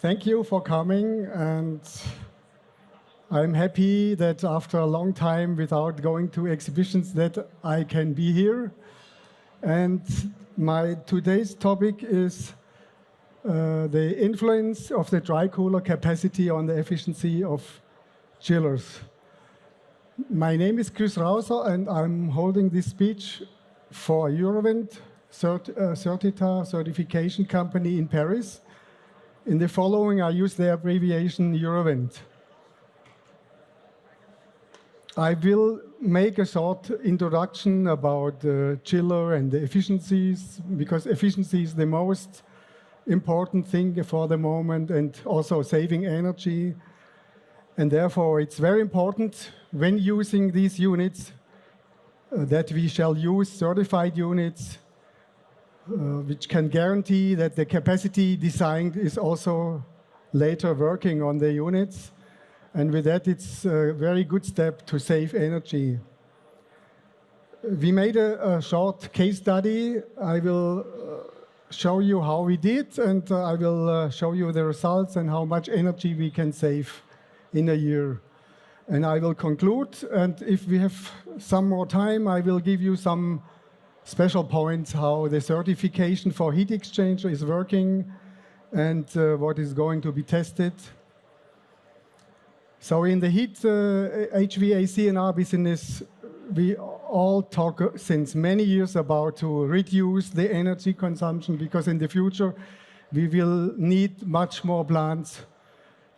Thank you for coming, and I'm happy that after a long time without going to exhibitions that I can be here. And my today's topic is the influence of the dry cooler capacity on the efficiency of chillers. My name is Rauser, and I'm holding this speech for Eurovent, Certita certification company in Paris. In the following, I use the abbreviation Eurovent. I will make a short introduction about the chiller and the efficiencies, because efficiency is the most important thing for the moment, and also saving energy. And therefore, it's very important when using these units that we shall use certified units which can guarantee that the capacity designed is also later working on the units. And with that, it's a very good step to save energy. We made a short case study. I will show you how we did, and I will show you the results and how much energy we can save in a year. And I will conclude, and if we have some more time, I will give you some special points how the certification for heat exchanger is working and what is going to be tested. So in the heat HVAC and R business, we all talk since many years about to reduce the energy consumption, because in the future we will need much more plants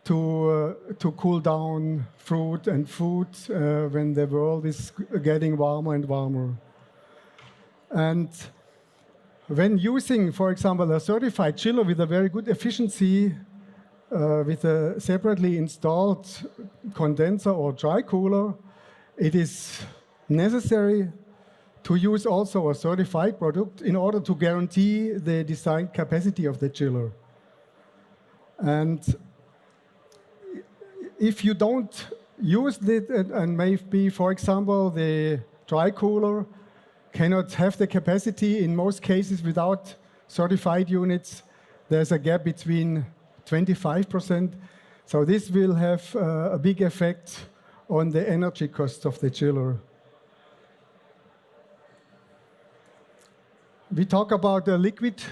to cool down fruit and food when the world is getting warmer and warmer. And when using, for example, a certified chiller with a very good efficiency, with a separately installed condenser or dry cooler, it is necessary to use also a certified product in order to guarantee the design capacity of the chiller. And if you don't use it, and maybe, for example, the dry cooler cannot have the capacity in most cases without certified units, there's a gap between 25%. So this will have a big effect on the energy cost of the chiller. We talk about a liquid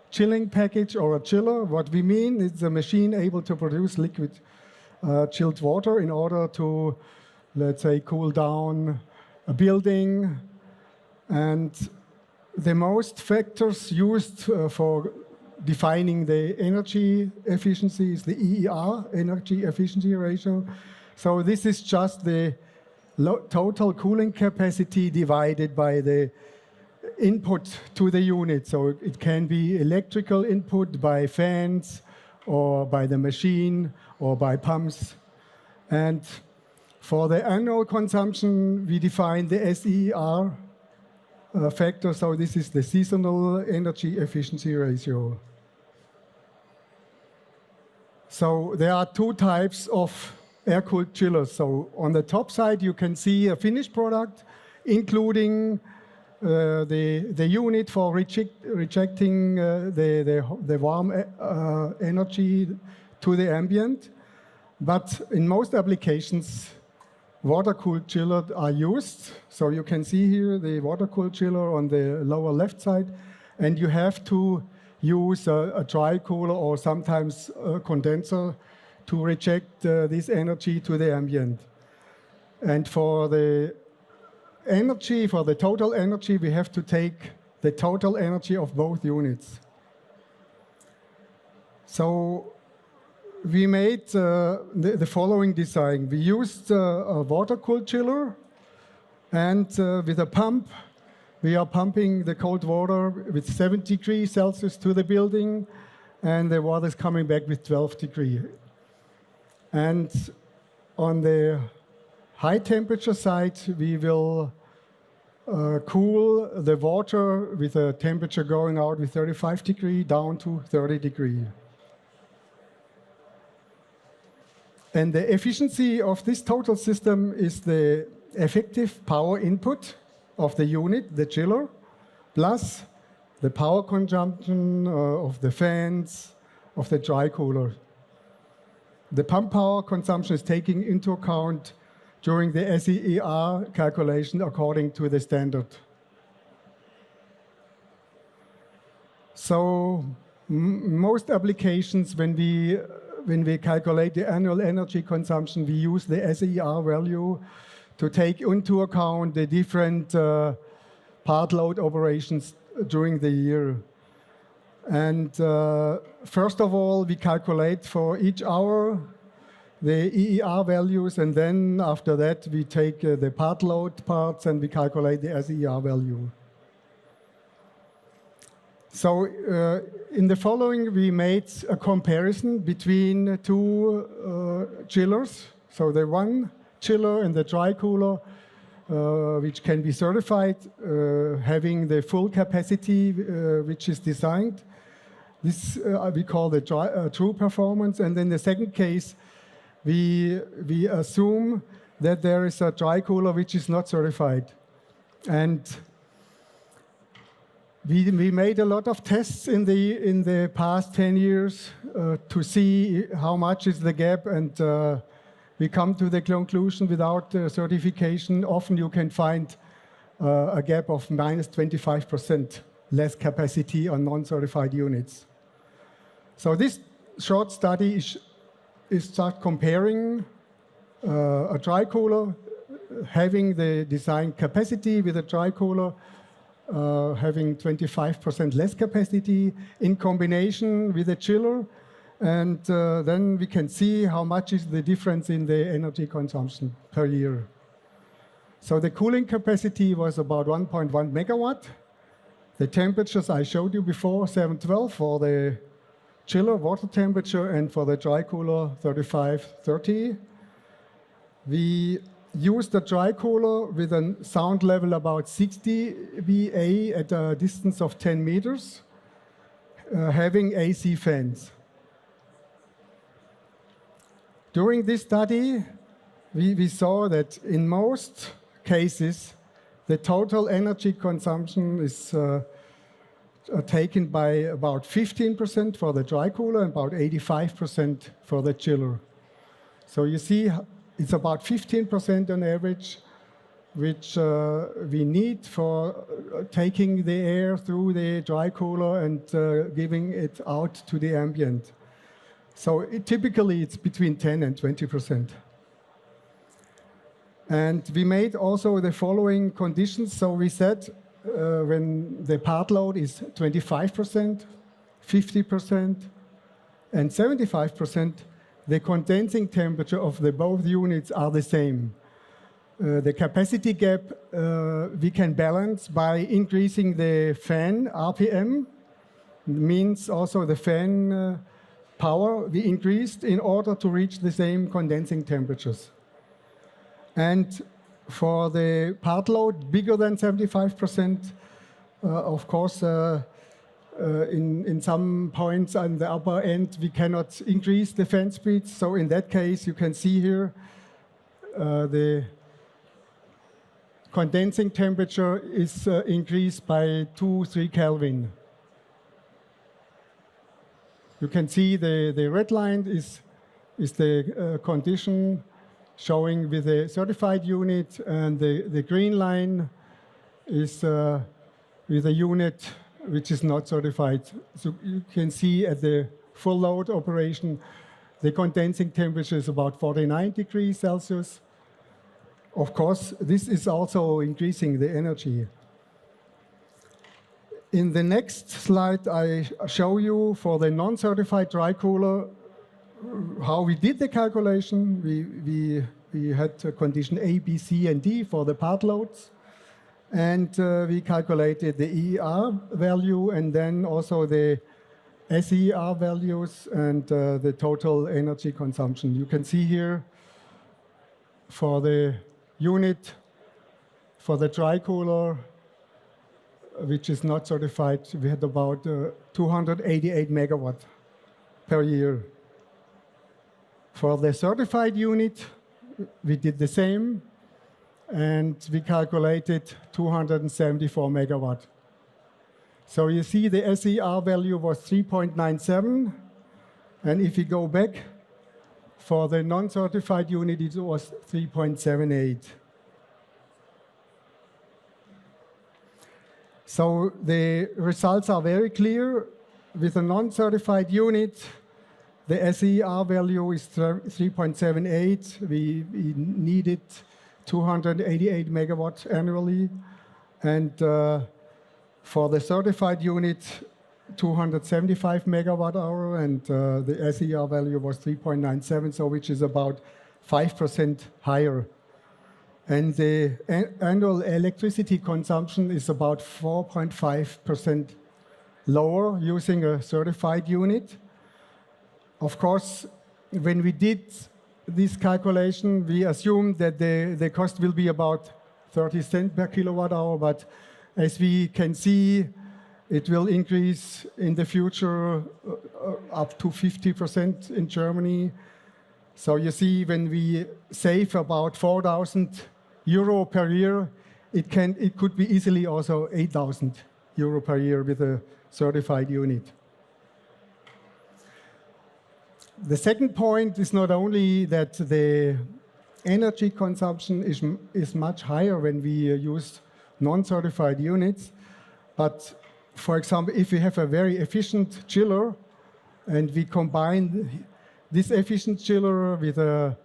chilling package or a chiller. What we mean is a machine able to produce liquid chilled water in order to, let's say, cool down a building. And the most factors used for defining the energy efficiency is the EER, energy efficiency ratio. So this is just the total cooling capacity divided by the input to the unit. So it can be electrical input by fans or by the machine or by pumps. And for the annual consumption, we define the SEER factor. So this is the seasonal energy efficiency ratio. So there are two types of air-cooled chillers. So on the top side, you can see a finished product, including the unit for rejecting the warm energy to the ambient. But in most applications, water-cooled chillers are used. So you can see here the water-cooled chiller on the lower left side, and you have to use a dry cooler or sometimes a condenser to reject this energy to the ambient. And for the energy, for the total energy, we have to take the total energy of both units. So we made the following design. We used a water-cooled chiller, and with a pump, we are pumping the cold water with 70 degrees Celsius to the building, and the water is coming back with 12 degrees. And on the high temperature side, we will cool the water with a temperature going out with 35 degrees down to 30 degrees. And the efficiency of this total system is the effective power input of the unit, the chiller, plus the power consumption of the fans, of the dry cooler. The pump power consumption is taken into account during the SEER calculation according to the standard. So most applications, when we calculate the annual energy consumption, we use the SEER value to take into account the different part load operations during the year. And first of all, we calculate for each hour the EER values, and then after that we take the part load parts and we calculate the SEER value. So in the following, we made a comparison between two chillers. So the one chiller and the dry cooler, which can be certified, having the full capacity which is designed. This we call the true performance. And in the second case, we assume that there is a dry cooler which is not certified. And we made a lot of tests in the past 10 years to see how much is the gap, and we come to the conclusion without certification, often you can find a gap of minus 25% less capacity on non-certified units. So this short study is start comparing a dry cooler having the design capacity with a dry cooler having 25% less capacity in combination with a chiller, and then we can see how much is the difference in the energy consumption per year. So the cooling capacity was about 1.1 megawatt. The temperatures I showed you before, 712 for the chiller water temperature, and for the dry cooler 3530. We used the dry cooler with a sound level about 60 VA at a distance of 10 meters, having AC fans. During this study, we saw that in most cases, the total energy consumption is taken by about 15% for the dry cooler and about 85% for the chiller. So you see, it's about 15% on average, which we need for taking the air through the dry cooler and giving it out to the ambient. So typically it's between 10 and 20%. And we made also the following conditions. So we said when the part load is 25%, 50%, and 75%, the condensing temperature of the both units are the same. The capacity gap we can balance by increasing the fan RPM, means also the fan power we increased in order to reach the same condensing temperatures. And for the part load bigger than 75%, of course, in some points on the upper end, we cannot increase the fan speed. So in that case, you can see here the condensing temperature is increased by 2-3 Kelvin. You can see the red line is the condition showing with the certified unit, and the green line is with a unit which is not certified. So you can see at the full load operation, the condensing temperature is about 49 degrees Celsius. Of course, this is also increasing the energy. In the next slide, I show you for the non-certified dry cooler how we did the calculation. We had condition A, B, C, and D for the part loads. And we calculated the EER value and then also the SEER values and the total energy consumption. You can see here for the unit, for the dry cooler, which is not certified, we had about 288 megawatt per year. For the certified unit, we did the same, and we calculated 274 megawatt. So you see the SER value was 3.97, and if we go back for the non-certified unit, it was 3.78. So the results are very clear. With a non-certified unit, the SER value is 3.78. We needed 288 megawatts annually. And for the certified unit, 275 megawatt hour, and the SER value was 3.97, so which is about 5% higher. And the annual electricity consumption is about 4.5% lower using a certified unit. Of course, when we did this calculation, we assumed that the cost will be about 30 cents per kilowatt hour, but as we can see, it will increase in the future up to 50% in Germany. So you see, when we save about 4,000 euro per year, it could be easily also 8,000 euro per year with a certified unit. The second point is not only that the energy consumption is much higher when we use non-certified units, but for example, if we have a very efficient chiller and we combine this efficient chiller with a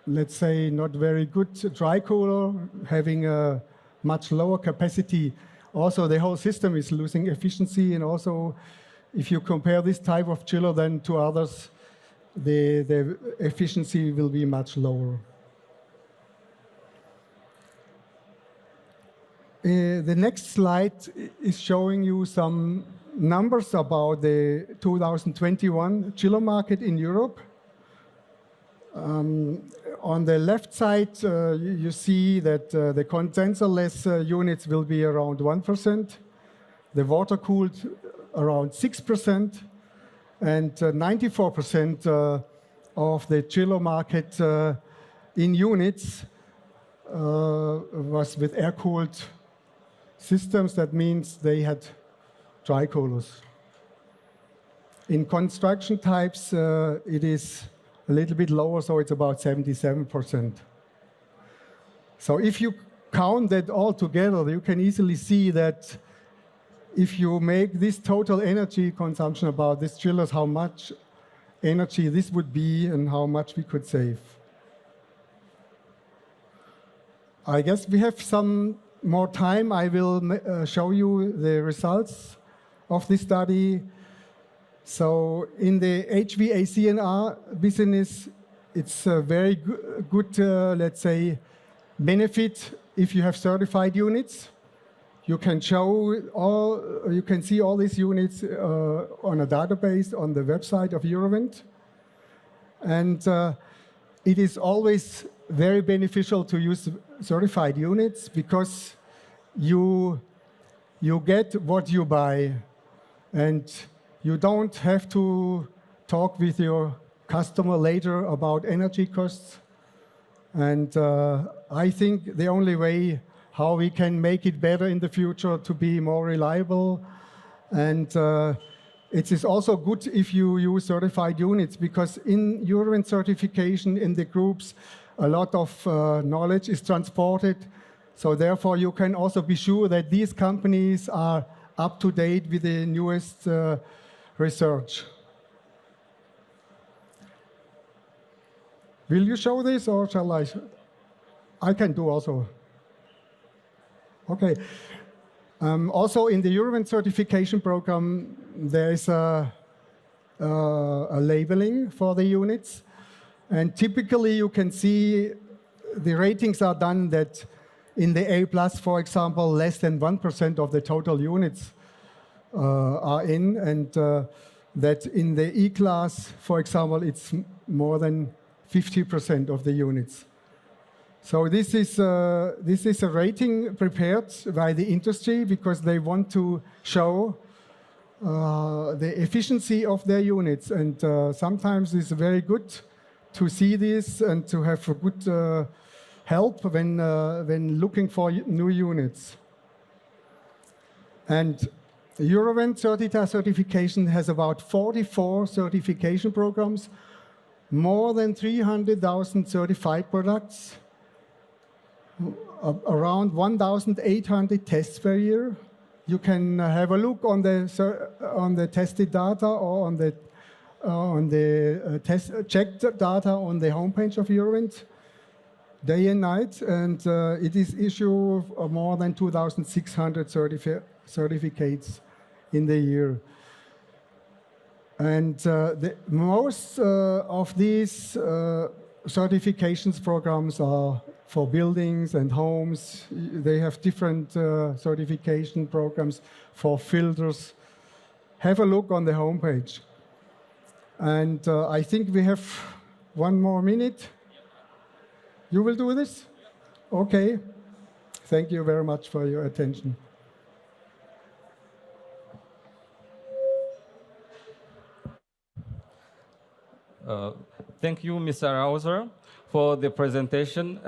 let's say, not very good dry cooler, having a much lower capacity, also the whole system is losing efficiency. And also, if you compare this type of chiller then to others, the efficiency will be much lower. The next slide is showing you some numbers about the 2021 chiller market in Europe. On the left side, you see that the condenser-less units will be around 1%, the water-cooled around 6%, and 94% of the chiller market in units was with air-cooled systems. That means they had dry coolers. In construction types, it is a little bit lower, so it's about 77%. So if you count that all together, you can easily see that if you make this total energy consumption about these chillers, how much energy this would be and how much we could save. I guess we have some more time. I will show you the results of this study. So in the HVAC&R business, it's a very good, let's say, benefit if you have certified units. You can see all these units on a database on the website of Eurovent. And it is always very beneficial to use certified units because you get what you buy, and you don't have to talk with your customer later about energy costs. And I think the only way how we can make it better in the future to be more reliable. And it is also good if you use certified units, because in Eurovent certification in the groups, a lot of knowledge is transported. So therefore, you can also be sure that these companies are up to date with the newest research. Will you show this, or shall I? I can do also. Okay. Also, in the Eurovent certification program, there is a labeling for the units. And typically, you can see the ratings are done that in the A+, for example, less than 1% of the total units are in, and that in the E-class, for example, it's more than 50% of the units. So this is a rating prepared by the industry because they want to show the efficiency of their units, and sometimes it's very good to see this and to have a good help when looking for new units. And Eurovent certification has about 44 certification programs, more than 300,000 certified products, around 1,800 tests per year. You can have a look on the tested data or on the checked data on the homepage of Eurovent, day and night, and it is issue of more than 2,600 certificates in the year. And most of these certifications programs are for buildings and homes. They have different certification programs for filters. Have a look on the homepage. And I think we have 1 more minute. You will do this? Okay. Thank you very much for your attention. Thank you, Mr. Rauser, for the presentation.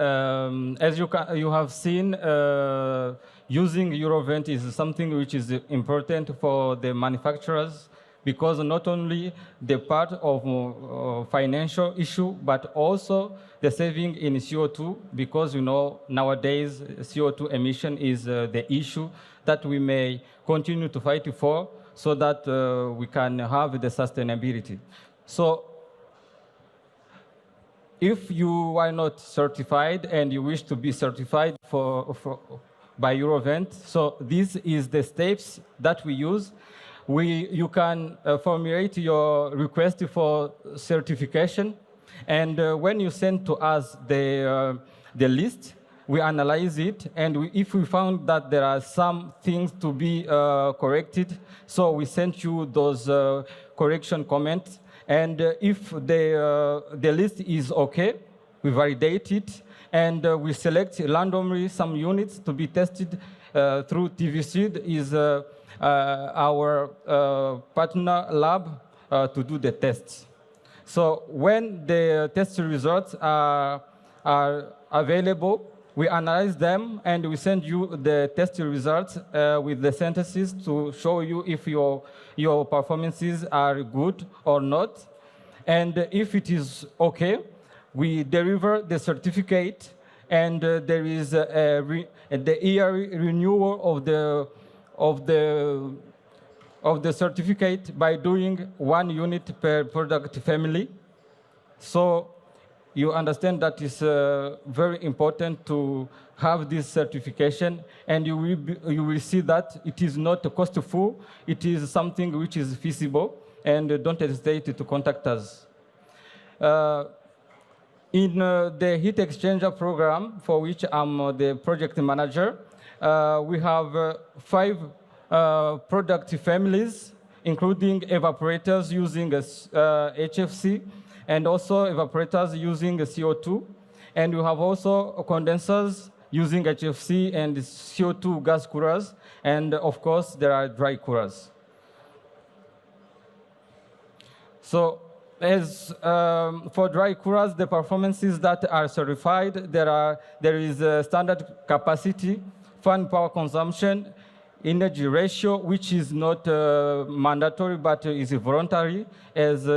As you have seen, using Eurovent is something which is important for the manufacturers, because not only the part of financial issue, but also the saving in CO2, because nowadays CO2 emission is the issue that we may continue to fight for, so that we can have the sustainability. So if you are not certified and you wish to be certified by Eurovent, so this is the steps that we use. You can formulate your request for certification, and when you send to us the list, we analyze it, and if we found that there are some things to be corrected, so we send you those correction comments. And if the list is okay, we validate it, and we select randomly some units to be tested through TVC, is our partner lab to do the tests. So when the test results are available, we analyze them, and we send you the test results with the synthesis to show you if your performances are good or not. And if it is okay, we deliver the certificate, and there is the year renewal of the certificate by doing 1 unit per product family. So you understand that it's very important to have this certification, and you will see that it is not costful, it is something which is feasible, and don't hesitate to contact us. In the heat exchanger program, for which I'm the project manager, we have 5 product families, including evaporators using HFC, and also evaporators using CO2. And we have also condensers using HFC and CO2 gas coolers. And of course, there are dry coolers. So as for dry coolers, the performances that are certified, there is a standard capacity, fan power consumption, energy ratio, which is not mandatory, but is voluntary, as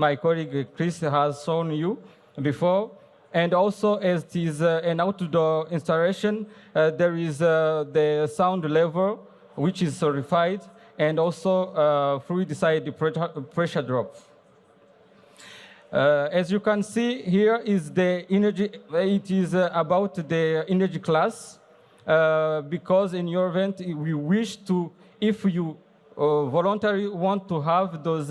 my colleague Chris has shown you before. And also, as it is an outdoor installation, there is the sound level, which is certified, and also fluid side pressure drop. As you can see, here is the energy. It is about the energy class, because in Eurovent, we wish to, if you voluntarily want to have those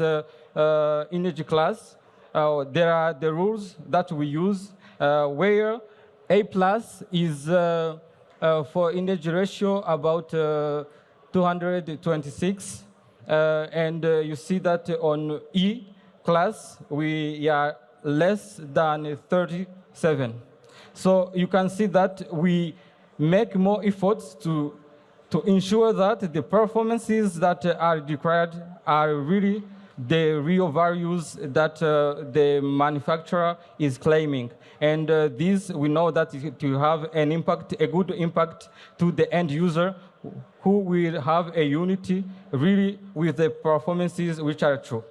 energy class, there are the rules that we use, where A+ is for energy ratio about 226, and you see that on E class we are less than 37. So you can see that we make more efforts to ensure that the performances that are required are really the real values that the manufacturer is claiming. And this, we know that it will have an impact, a good impact to the end user, who will have a unity really with the performances which are true.